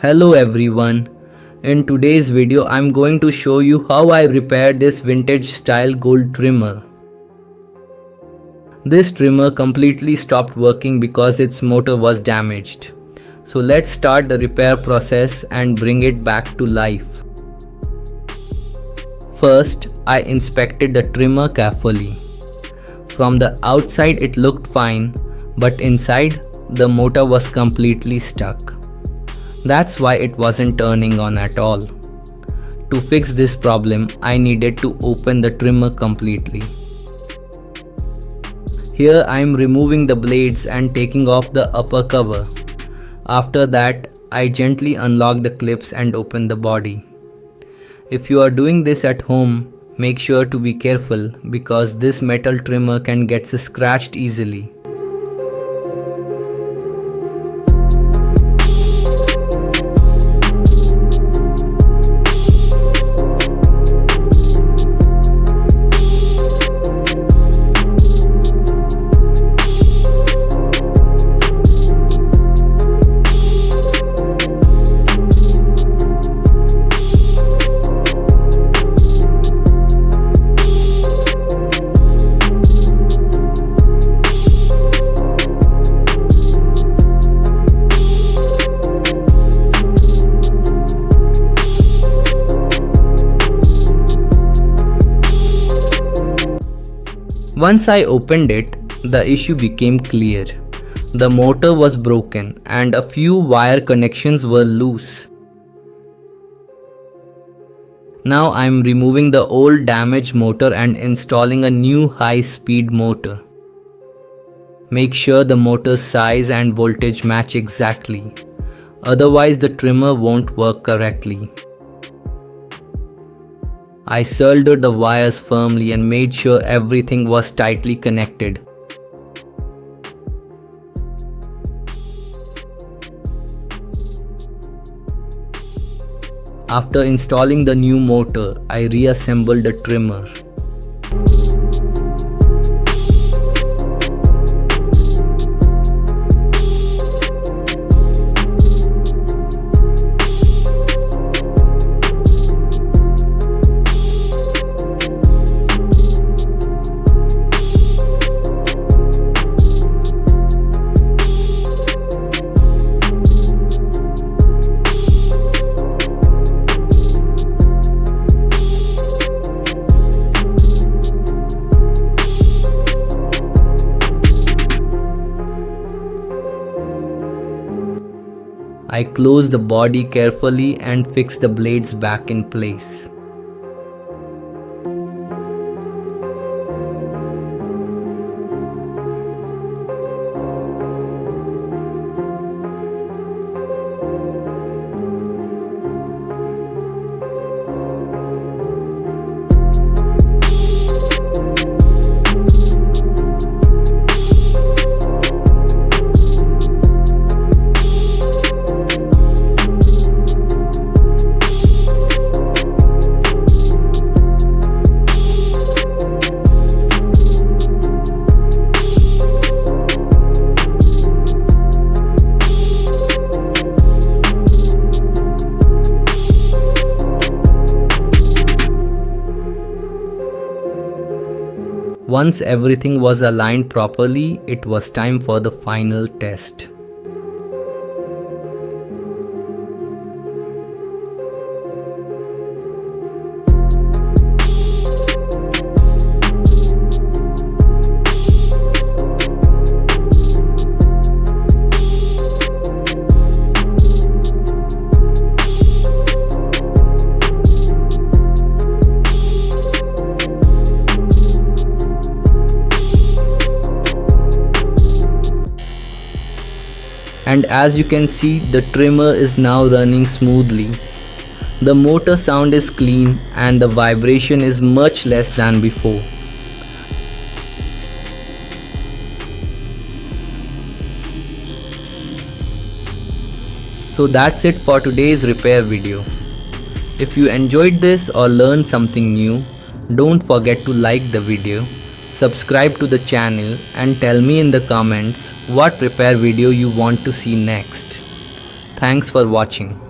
Hello everyone. In today's video I'm going to show you how I repaired this vintage style gold trimmer. This trimmer completely stopped working because its motor was damaged. So let's start the repair process and bring it back to life. First, I inspected the trimmer carefully. From the outside it looked fine, but inside the motor was completely stuck. That's why it wasn't turning on at all. To fix this problem, I needed to open the trimmer completely. Here I am removing the blades and taking off the upper cover. After that, I gently unlock the clips and open the body. If you are doing this at home, make sure to be careful because this metal trimmer can get scratched easily. Once I opened it, the issue became clear. The motor was broken and a few wire connections were loose. Now I am removing the old damaged motor and installing a new high-speed motor. Make sure the motor's size and voltage match exactly. Otherwise the trimmer won't work correctly. I soldered the wires firmly and made sure everything was tightly connected. After installing the new motor, I reassembled the trimmer. I closed the body carefully and fixed the blades back in place. Once everything was aligned properly, it was time for the final test. And as you can see, the trimmer is now running smoothly. The motor sound is clean and the vibration is much less than before. So that's it for today's repair video. If you enjoyed this or learned something new, don't forget to like the video, subscribe to the channel and tell me in the comments what repair video you want to see next. Thanks for watching.